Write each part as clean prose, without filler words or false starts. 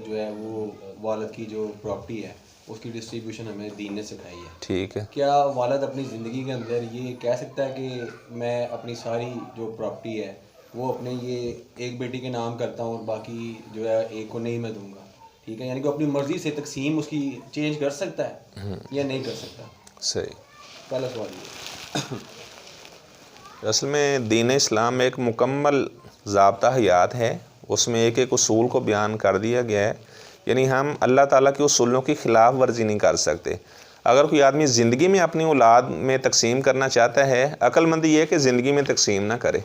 जो है वो वालिद की जो प्रॉपर्टी है उसकी डिस्ट्रीब्यूशन हमें दीन ने सिखाई है। ठीक है। क्या वालिद अपनी ज़िंदगी के अंदर ये कह सकता है कि मैं अपनी सारी जो प्रॉपर्टी है वो अपने ये एक बेटी के नाम करता हूँ और बाकी जो है एक को नहीं मैं दूंगा, ठीक है, यानी कि अपनी मर्ज़ी से तकसीम उसकी चेंज कर सकता है या नहीं कर सकता? सही। पहला सवाल ये। असल में दीन इस्लाम में एक मुकम्मल ज़ाब्ता हयात है, उसमें एक एक उसूल को बयान कर दिया गया है। यानी हम अल्लाह ताला के उसूलों की ख़िलाफ़ वर्जी नहीं कर सकते। अगर कोई आदमी ज़िंदगी में अपनी औलाद में तकसीम करना चाहता है, अक्लमंदी ये है कि ज़िंदगी में तकसीम ना करे।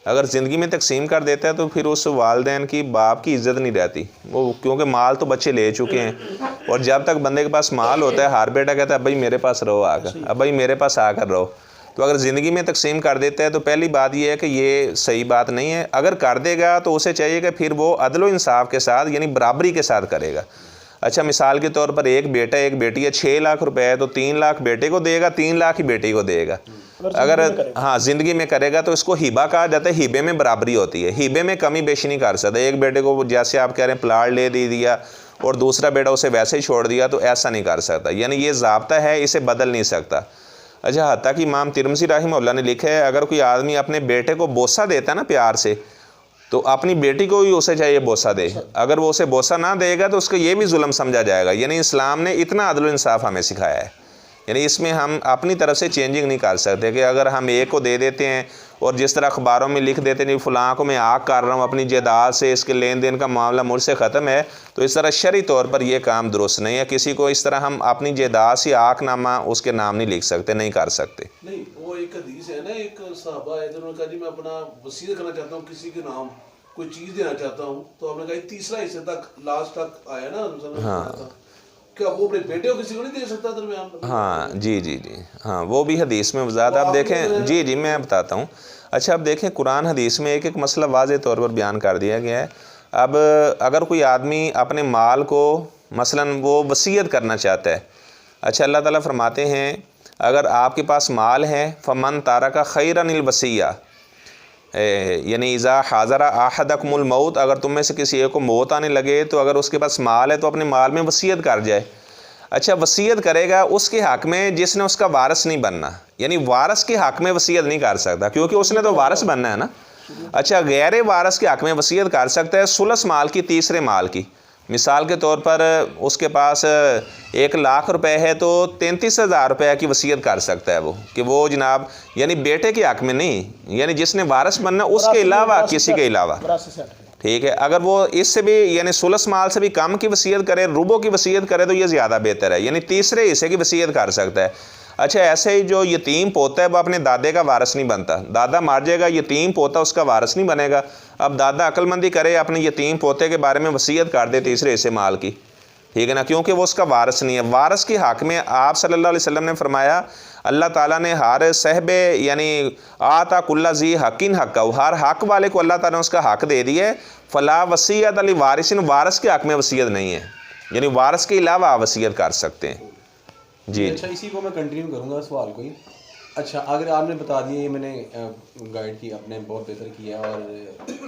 अगर ज़िंदगी में तकसीम कर देता है तो फिर उस वालिदैन की बाप की इज़्ज़त नहीं रहती वो, क्योंकि माल तो बच्चे ले चुके हैं। और जब तक बंदे के पास माल होता है हर बेटा कहता है अब भाई मेरे पास रहो आकर, अब भाई मेरे पास आकर रहो। तो अगर ज़िंदगी में तकसीम कर देता है तो पहली बात यह है कि ये सही बात नहीं है। अगर कर देगा तो उसे चाहिए कि फिर वो अदल व इंसाफ के साथ यानी बराबरी के साथ करेगा। अच्छा, मिसाल के तौर पर एक बेटा एक बेटी है, 6 लाख रुपए है तो 3 लाख बेटे को देगा, 3 लाख ही बेटी को देगा। अगर हाँ ज़िंदगी में करेगा तो इसको हिबा कहा जाता है। हिबे में बराबरी होती है, हिबे में कमी बेशी नहीं कर सकता। एक बेटे को जैसे आप कह रहे हैं प्लाट ले दे दिया और दूसरा बेटा उसे वैसे ही छोड़ दिया तो ऐसा नहीं कर सकता, यानी ये ज़ाब्ता है, इसे बदल नहीं सकता। अच्छा, हत्ता कि इमाम तिरमिज़ी रहमहुल्लाह ने लिखा है अगर कोई आदमी अपने बेटे को बोसा देता है ना प्यार से, तो अपनी बेटी को भी उसे चाहिए बोसा दे। अगर वो उसे बोसा ना देगा तो उसको ये भी जुल्म समझा जाएगा। यानी इस्लाम ने इतना अदल इंसाफ हमें सिखाया है, यानी इसमें हम अपनी तरफ से चेंजिंग नहीं कर सकते कि अगर हम एक को दे देते हैं और जिस तरह अखबारों में लिख देते नहीं फ़लाँ को मैं आग कर रहा हूँ अपनी जायदाद से, इसके लेन देन का मामला मुझसे ख़त्म है, तो इस तरह शरई तौर पर यह काम दुरुस्त नहीं है। किसी को इस तरह हम अपनी जायदाद से आकनामा उसके नाम नहीं लिख सकते, नहीं कर सकते। नहीं, वो एक हदीस है ना, एक सहाबा है जिन्होंने कहा जी मैं अपना वसीयत करना चाहता हूँ, किसी के नाम कोई चीज़ देना चाहता हूँ, तो आपने कहा तीसरा हिस्से तक लास्ट तक आया ना। हाँ, क्या वो अपने बेटे को किसी को नहीं दे सकता दरमियान? हाँ जी जी जी, हाँ वो भी हदीस में वज़ाहत आप देखें। जी जी मैं बताता हूँ। अच्छा, अब देखें कुरान हदीस में एक एक मसला वाज़े तौर पर बयान कर दिया गया है। अब अगर कोई आदमी अपने माल को मसलन वो वसीयत करना चाहता है, अच्छा अल्लाह ताला फरमाते हैं अगर आपके पास माल है फ़मन तारका खैरनिल वसिया, यानी इज़ा हाज़रा आहदकुमुल मौत, अगर तुम में से किसी एक को मौत आने लगे तो अगर उसके पास माल है तो अपने माल में वसीयत कर जाए। अच्छा, वसीयत करेगा उसके हक़ में जिसने उसका वारिस नहीं बनना, यानी वारिस के हक़ में वसीयत नहीं कर सकता क्योंकि उसने तो वारिस बनना है ना। अच्छा, गैर वारिस के हक़ में वसीयत कर सकता है सुलस माल की, तीसरे माल की। मिसाल के तौर पर उसके पास 1 लाख रुपए है तो 33,000 रुपये की वसीयत कर सकता है वो, कि वो जनाब यानी बेटे के हक़ में नहीं, यानी जिसने वारिस बनना उसके अलावा किसी के अलावा, ठीक है। अगर वो इससे भी यानी सुलस माल से भी कम की वसीयत करे, रुबो की वसीयत करे तो ये ज़्यादा बेहतर है, यानी तीसरे हिस्से की वसीयत कर सकता है। अच्छा, ऐसे ही जो यतीम पोता है वो अपने दादे का वारिस नहीं बनता, दादा मार जाएगा यतीम पोता उसका वारिस नहीं बनेगा। अब दादा अक्लमंदी करे अपने यतीम पोते के बारे में वसीयत कर दे तीसरे हिस्से माल की, ठीक है ना, क्योंकि वो उसका वारिस नहीं है। वारिस के हक़ में आप सल्लल्लाहु अलैहि वसल्लम ने फरमाया अल्लाह ताला ने हर सहबे यानी आता कुल्ला जी हक़िन हक़, हर हक़ वाले को अल्लाह ताला ने उसका हक़ दे दिया है। फ़ला वसीयत अली वारिसिन, वारिस के हक़ में वसीयत नहीं है, यानी वारिस के अलावा आप वसीयत कर सकते हैं। जी अच्छा, इसी को मैं कंटिन्यू करूँगा सवाल को ही। अच्छा, अगर आपने बता दिया, ये मैंने गाइड की, आपने बहुत बेहतर किया और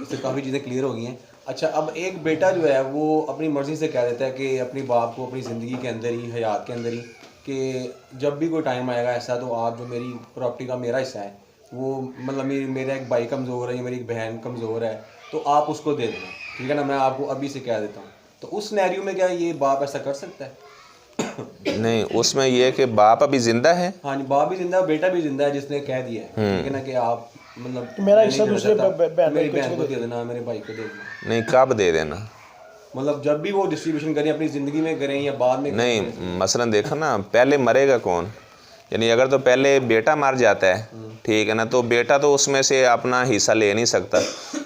इससे काफ़ी चीज़ें क्लियर हो गई हैं। अच्छा, अब एक बेटा जो है वो अपनी मर्ज़ी से कह देता है कि अपनी बाप को अपनी ज़िंदगी के अंदर ही, हयात के अंदर ही, कि जब भी कोई टाइम आएगा ऐसा तो आप जो मेरी प्रॉपर्टी का मेरा हिस्सा है वो, मतलब मेरा एक भाई कमज़ोर है या मेरी एक बहन कमज़ोर है तो आप उसको दे देना, ठीक है ना, मैं आपको अभी से कह देता हूँ। तो उस सिनेरियो में क्या ये बाप ऐसा कर सकता है? नहीं, उसमें यह है कि बाप अभी जिंदा है। हाँ जी, बाप भी जिंदा है, बेटा भी जिंदा है जिसने कह दिया है, ठीक है ना, कि आप मतलब मेरा हिस्सा दूसरे मेरी बहन को दे देना, मेरे भाई को दे देना। नहीं, कब दे देना? मतलब जब भी वो डिस्ट्रीब्यूशन करें अपनी ज़िंदगी में करें या बाद में नहीं, मसलन देखो ना, पहले मरेगा कौन, यानी अगर तो पहले बेटा मर जाता है, ठीक है ना, तो बेटा तो उसमें से अपना हिस्सा ले नहीं सकता,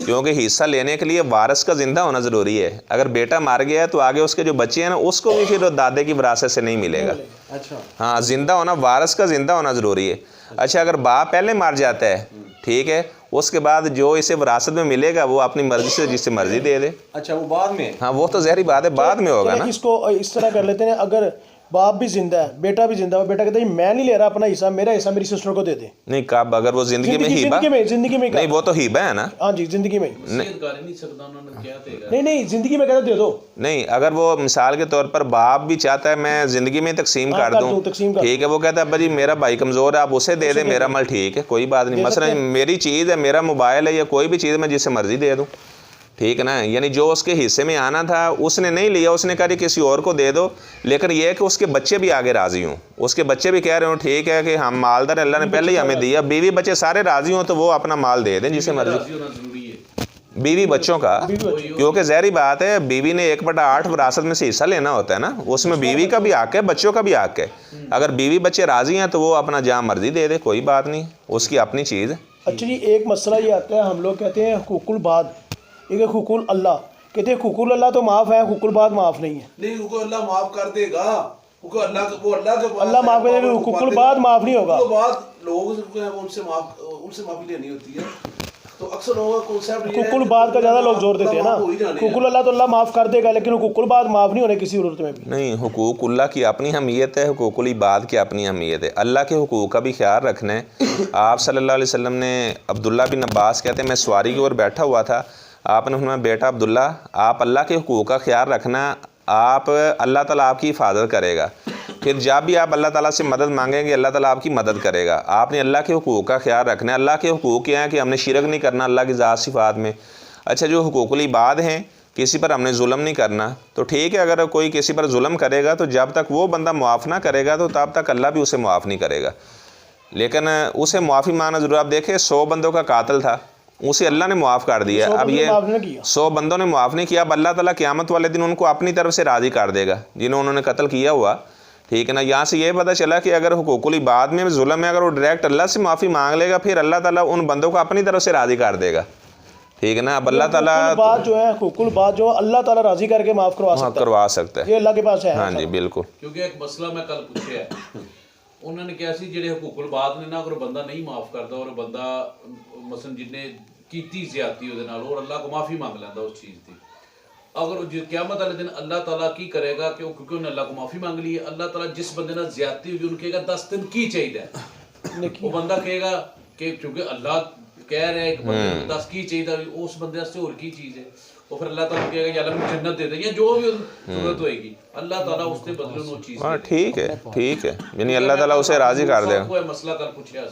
क्योंकि हिस्सा लेने के लिए वारिस का ज़िंदा होना ज़रूरी है। अगर बेटा मर गया है तो आगे उसके जो बच्चे हैं ना उसको भी फिर दादे की विरासत से नहीं मिलेगा। अच्छा, हाँ, ज़िंदा होना, वारिस का ज़िंदा होना ज़रूरी है। अच्छा, अगर बाप पहले मर जाता है, ठीक है, उसके बाद जो इसे विरासत में मिलेगा वो अपनी मर्जी से जिससे मर्जी दे दे। अच्छा, वो बाद में? हाँ, वो तो ज़हरी बात है, बाद में होगा ना। इसको इस तरह कर लेते हैं, अगर बाप भी जिंदा है, बेटा भी जिंदा है, बेटा कहता है मैं नहीं ले रहा अपना हिस्सा, मेरा हिस्सा मेरी सिस्टर को दे दे। नहीं कब, अगर वो जिंदगी में हीबा, जिंदगी में नहीं वो तो हीबा है ना। हाँ जी, जिंदगी में नहीं, जिंदगी में कहता दे दो। नहीं, अगर वो मिसाल के तौर पर बाप भी चाहता है मैं जिंदगी में तकसीम कर दूं, ठीक है, वो कहता है अब्बा जी मेरा भाई कमजोर है, आप उसे दे दे, मेरा मल ठीक है, कोई बात नहीं। मसलन मेरी चीज़ है, मेरा मोबाइल है या कोई भी चीज़ मैं जिसे मर्जी दे दूं, ठीक है ना। यानी जो उसके हिस्से में आना था उसने नहीं लिया, उसने कहा किसी और को दे दो, लेकिन यह है कि उसके बच्चे भी आगे राज़ी हों, उसके बच्चे भी कह रहे हो ठीक है कि हम मालदार, अल्लाह ने पहले ही हमें दिया, बीवी बच्चे सारे राज़ी हों तो वो अपना माल दे दें जिसे मर्जी। बीवी बच्चों का, क्योंकि ज़ाहिर बात है बीवी ने 1/8 विरासत में से हिस्सा लेना होता है ना, उसमें बीवी का भी हक है, बच्चों का भी हक है। अगर बीवी बच्चे राज़ी हैं तो वो अपना जहाँ मर्जी दे दे, कोई बात नहीं, उसकी अपनी चीज़ है। अच्छा जी, एक मसला ये आता है, हम लोग कहते हैं हुकूकुल बाद, एक है हुकूकुल अल्लाह, कहते हैं हुकूकुल अल्लाह तो माफ़ है, हुकूकुल बाद माफ़ नहीं है। नहीं, हुकूक अल्लाह माफ कर देगा, हुकूक अल्लाह के पास, अल्लाह माफ़ कर देगा, हुकूकुल बाद माफ़ नहीं होगा। तो बाद लोग उनसे माफी लेनी होती है, तो अक्सर लोगों का कॉन्सेप्ट ये है हुकूकुल बाद का ज़्यादा लोग जोर देते हैं ना, हुकूकुल अल्लाह तो अल्लाह माफ़ कर देगा, लेकिन हुकूकुल बाद माफ़ नहीं होने किसी सूरत में भी। नहीं, हुकूकुल्लाह की अपनी अहमियत है, हुकूकुल इबाद की अपनी अहमियत है। अल्लाह के हुकूक का भी ख्याल रखना है। आप सल्लल्लाहु अलैहि वसल्लम ने, अब्दुल्ला बिन अब्बास कहते हैं मैं सवारी की ओर बैठा हुआ था, आपने फरमाया बेटा अब्दुल्ला आप अल्लाह के हुकूक का ख्याल रखना, आप अल्लाह ताला आपकी हिफाजत करेगा, फिर जब भी आप अल्लाह ताला से मदद मांगेंगे अल्लाह ताला आपकी मदद करेगा। आपने अल्लाह के हुकूक का ख्याल रखना है। अल्लाह के हुकूक क्या है कि हमने शिरक नहीं करना अल्लाह की ज़ात सिफ़ात में। अच्छा, जो हुकूकुल इबाद हैं, किसी पर हमने जुल्म नहीं करना, तो ठीक है, अगर कोई किसी पर जुल्म करेगा तो जब तक वो बंदा मुआफ़ ना करेगा तो तब तक अल्लाह भी उसे मुआफ़ नहीं करेगा, लेकिन उसे मुआफ़ी मांगना ज़रूर। आप देखें 100 बंदों का कातिल था, उसे अल्लाह ने मुआफ़ कर दिया, अब ये 100 बंदों ने मुआफ़ नहीं किया, अब अल्लाह ताला क़यामत वाले दिन उनको अपनी तरफ से राज़ी कर देगा जिन्होंने उन्होंने कत्ल किया हुआ, ठीक है ना। यहाँ से ये पता चला कि अगर हुकूकुल इबाद में जुल्म है, अगर वो डायरेक्ट अल्लाह से माफ़ी मांग लेगा फिर अल्लाह ताला उन बंदों को अपनी तरफ से राज़ी कर देगा, ठीक है ना। अब अल्लाह ताला बात जो है हुकूकुल बात जो अल्लाह ताला राज़ी करके माफ़ करवा सकता है, ये अल्लाह के पास है। हाँ जी बिल्कुल, क्योंकि एक मसला मैं कल पूछा उन्होंने कहा सी ਜਿਹੜੇ हुकूकुल बाद ने ना अगर बंदा नहीं माफ़ करता और बंदा मसलन जिन्हें कीती ज़्यादती ਉਹਦੇ ਨਾਲ और अल्लाह को माफ़ी मांग ਲੈਂਦਾ उस चीज़ की, अगर क़यामत वाले दिन अल्लाह ताला की करेगा कि क्योंकि उन्होंने अल्लाह को माफ़ी मांग ली है, अल्लाह ताला जिस बंदे ने ज़्यादती हुई उन्हें कहेगा 10 दिन की चाहिए, वो बंदा कहेगा कि क्योंकि अल्लाह कह रहा है कि बंदे को 10 की चाहिए, उस बंदे से और की चीज़ है, और फिर अल्लाह ताला कहेगा या अल्लाह मुझे जन्नत दे दे या जो भी जरूरत होएगी, अल्लाह ताला उसके बदले में वो चीज़। हाँ ठीक है, ठीक है, यानी अल्लाह ताला उसे राज़ी कर देगा। कोई मसला कल पूछा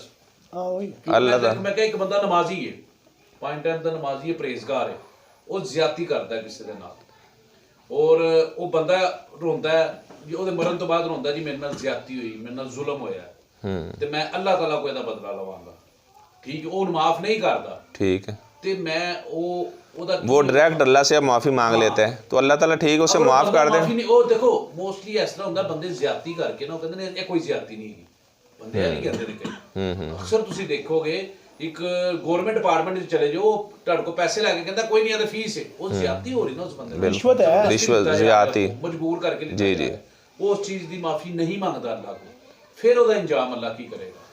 अल्लाह ताला, मैं कहा एक बंदा नमाजी है, 5 टाइम का नमाजी है, परहेजगार है, वो ज्यादती करता है किसी के नाल, और वो बंदा रोंदा है जी, ਉਹਦੇ ਮਰਨ ਤੋਂ ਬਾਅਦ रोंदा जी मेरे नाल ज्यादती हुई, मेरे नाल जुल्म होया ते मैं अल्लाह ताला को ਇਹਦਾ बदला लवांगा, ठीक है, वो माफ नहीं करता, ठीक है, ते मैं वो डायरेक्ट अल्लाह से माफ़ी मांग लेता है तो अल्लाह ताला ठीक है उसे माफ़ कर दे। ਉਹ देखो मोस्टली इस तरह ਹੁੰਦਾ ਬੰਦੇ ज्यादती करके ना ਕਹਿੰਦੇ ਨੇ ਇਹ ਕੋਈ ज्यादती नहीं है, ਬੰਦੇ ਇਹ ਨਹੀਂ ਕਹਿੰਦੇ ਨੇ ਕਈ ਅਕਸਰ ਤੁਸੀਂ ਦੇਖੋਗੇ एक गवर्नमेंट डिपार्टमेंट चले जाओ ਤੁਹਾਡੇ को पैसे लेके कहता कोई नहीं, आते फीस है, वो ज्यादती हो रही ना उस बंदे, रिश्वत है, रिश्वत ज्यादती मजबूर करके जी जी, वो उस चीज की माफी नहीं मांगता अल्लाह को, फिर ਉਹਦਾ इंजाम अल्लाह की करेगा।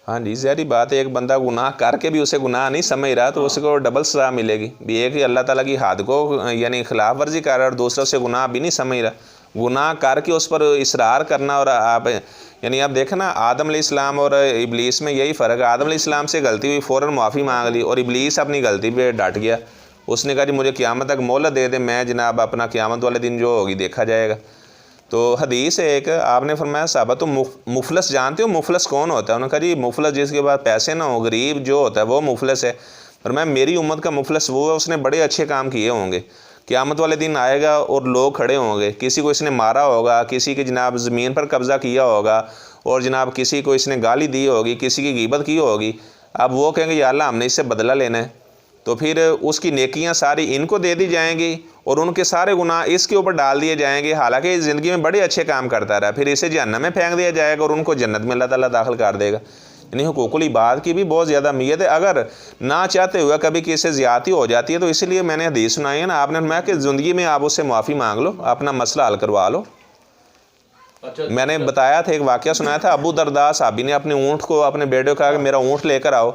हाँ जी, ज़ाहिर बात है, एक बंदा गुनाह करके भी उसे गुनाह नहीं समझ रहा तो उसको डबल सज़ा मिलेगी भी, एक ही अल्लाह ताला की हद को यानी खिलाफ वर्जी कर रहा है और दूसरा से गुनाह भी नहीं समझ रहा, गुनाह करके उस पर इसरार करना। और आप यानी आप देखें ना, आदम अलैहिस्सलाम और इब्लीस में यही फ़र्क है, आदम अलैहिस्सलाम से गलती हुई फ़ौरन माफ़ी मांग ली और इब्लीस अपनी गलती पे डट गया, उसने कहा जी मुझे क़यामत तक मोहलत दे दे, मैं जनाब अपना क़यामत वाले दिन जो होगी देखा जाएगा। तो हदीस है एक, आपने फरमाया साहबा तो मुफलस जानते हो, मुफलस कौन होता है? उन्होंने कहा जी मुफलस जिसके पास पैसे ना हो, गरीब जो होता है वो मुफलस है। फरमाया मेरी उम्मत का मुफलस वो है उसने बड़े अच्छे काम किए होंगे, क़यामत वाले दिन आएगा और लोग खड़े होंगे, किसी को इसने मारा होगा, किसी की जनाब ज़मीन पर कब्ज़ा किया होगा और जनाब किसी को इसने गाली दी होगी, किसी की गीबत की होगी, अब वो कहेंगे या अल्लाह हमने इससे बदला लेना है, तो फिर उसकी नेकियां सारी इनको दे दी जाएंगी और उनके सारे गुनाह इसके ऊपर डाल दिए जाएंगे, हालांकि ज़िंदगी में बड़े अच्छे काम करता रहा, फिर इसे जहन्नम में फेंक दिया जाएगा और उनको जन्नत में अल्लाह ताला दाखिल कर देगा। यानी हुकूकुल इबाद की भी बहुत ज़्यादा अहमियत है, अगर ना चाहते हुए कभी किसी से ज़्यादती हो जाती है तो इसलिए मैंने हदीस सुनाई है ना, आपने फरमाया कि ज़िंदगी में आप उससे माफ़ी मांग लो, अपना मसला हल करवा लो। अच्छा, मैंने बताया था, एक वाक़या सुनाया था, अबू दरदा साहबी ने अपने ऊँट को अपने बेटे को कहा कि मेरा ऊँट लेकर आओ,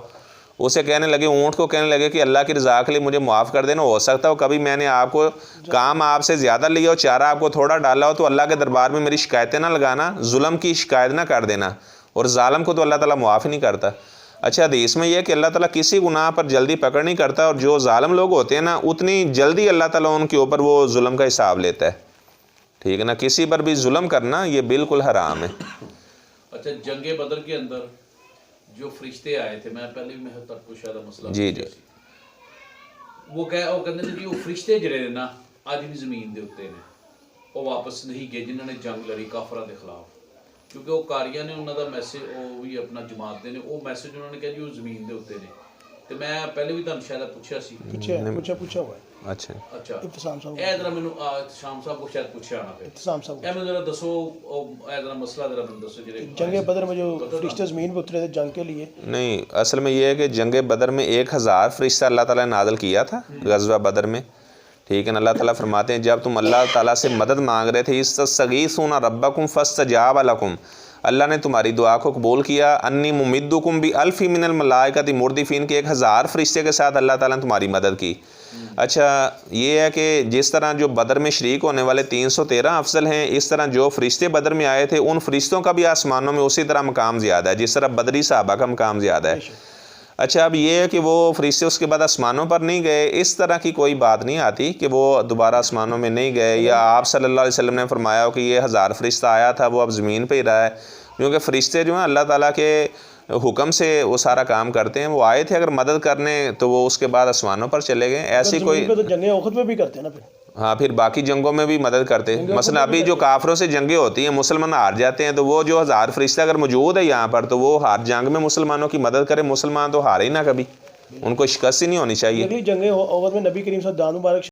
उसे कहने लगे, ऊँट को कहने लगे कि अल्लाह की रज़ा के लिए मुझे माफ़ कर देना, हो सकता हो कभी मैंने आपको काम आपसे ज़्यादा लिया हो, चारा आपको थोड़ा डाला हो, तो अल्लाह के दरबार में मेरी शिकायतें ना लगाना, जुल्म की शिकायत ना कर देना, और ज़ालिम को तो अल्लाह ताला मुआफ़ ही नहीं करता। अच्छा, हदीस में यह है कि अल्लाह ताला किसी गुनाह पर जल्दी पकड़ नहीं करता, और जो ज़ालिम लोग होते हैं ना, उतनी जल्दी अल्लाह ताला उनके ऊपर वो जुल्म का हिसाब लेता है। ठीक है ना, किसी पर भी जुल्म करना ये बिल्कुल हराम है। अच्छा, जंगे बदर के अंदर जो फरिश्ते आए थे, मैं पहले भी मैं तक पूछा था मसला जी, पुछिਆ ਸੀ। वो कहते ने जी वो फरिश्ते ਜਿਹੜੇ ਨੇ ਨਾ ਅੱਜ ਵੀ ਜ਼ਮੀਨ ਦੇ ਉੱਤੇ ਨੇ, ਉਹ ਵਾਪਸ ਨਹੀਂ ਗਏ ਜਿਨ੍ਹਾਂ ਨੇ ਜੰਗ ਲੜੀ ਕਾਫਰਾਂ ਦੇ ਖਿਲਾਫ, ਕਿਉਂਕਿ ਉਹ ਕਾਰੀਆਂ ਨੇ ਉਹਨਾਂ ਦਾ ਮੈਸੇਜ, ਉਹ ਵੀ ਆਪਣਾ ਜਮਾਤ ਦੇ ਨੇ, ਉਹ ਮੈਸੇਜ ਉਹਨਾਂ ਨੇ ਕਿਹਾ ਜੀ ਉਹ ਜ਼ਮੀਨ ਦੇ ਉੱਤੇ ਨੇ। ਤੇ ਮੈਂ ਪਹਿਲੇ ਵੀ ਤੁਹਾਨੂੰ ਸ਼ਾਇਦ ਪੁੱਛਿਆ ਸੀ। पूछा हुआ है अच्छा, ਅੱਛਾ, इब्तिसाम साहब ਇਹ ਜਰਾ ਮੈਨੂੰ ਸ਼ਾਮ ਸਾਹਿਬ ਕੋ ਸ਼ਾਇਦ ਪੁੱਛਿਆ ਨਾ ਫਿਰ इब्तिसाम साहब ਇਹ ਮੈਨੂੰ ਜਰਾ ਦੱਸੋ, ਇਹ ਜਰਾ ਮਸਲਾ ਜਰਾ ਮੈਨੂੰ ਦੱਸੋ ਜਿਹੜੇ जंग बदर में जो फरिश्ते ज़मीन पर उतरे थे जंग के लिए। नहीं, असल में यह है कि जंग बदर में 1000 फरिश्ता अल्लाह ताला ने नाज़िल किया था गज़वा बदर में। ठीक है ना, अल्लाह ताला फरमाते हैं, जब तुम अल्लाह ताला से मदद मांग रहे थे, इस्तगीसूना रब्बकुम फस्तजाब लकुम, अल्लाह ने तुम्हारी दुआ को कबूल किया। अन्नी मुमिद्दुकुम बि अल्फी मिनल मलाइकति मुर्दिफीन के 1000 फरिश्ते के साथ अल्लाह ताला ने तुम्हारी मदद की। अच्छा, ये है कि जिस तरह जो बदर में शरीक होने वाले 313 अफजल हैं, इस तरह जो फरिश्ते बदर में आए थे उन फरिश्तों का भी आसमानों में उसी तरह मकाम ज़्यादा है, जिस तरह बदरी सहाबा का मकाम ज़्यादा है। अच्छा, अब ये है कि वो फरिश्ते उसके बाद आसमानों पर नहीं गए, इस तरह की कोई बात नहीं आती कि वो दोबारा आसमानों में नहीं गए, या आप सल्लल्लाहु अलैहि वसल्लम ने फरमाया हो कि ये 1000 फरिश्ता आया था वो अब ज़मीन पर ही रहा है, क्योंकि फरिश्ते जो हैं अल्लाह ताला के हुक्म से वो सारा काम करते हैं। वो आए थे अगर मदद करने, तो वो उसके बाद आसमानों पर चले गए। ऐसी कोई तो जंगे उखद में भी करते हैं ना फिर। हाँ, फिर बाकी जंगों में भी मदद करते हैं। मसलन अभी जो काफरों से जंगें होती हैं, मुसलमान हार जाते हैं, तो वो जो 1000 फरिश्ता अगर मौजूद है यहाँ पर, तो वो हार जंग में मुसलमानों की मदद करे। मुसलमान तो हारे ही ना कभी, उनको शिकस्त ही नहीं होनी चाहिए। अगली जंगे उखद में नबी करीम सल्लल्लाहु अलैहि वसल्लम मुबारक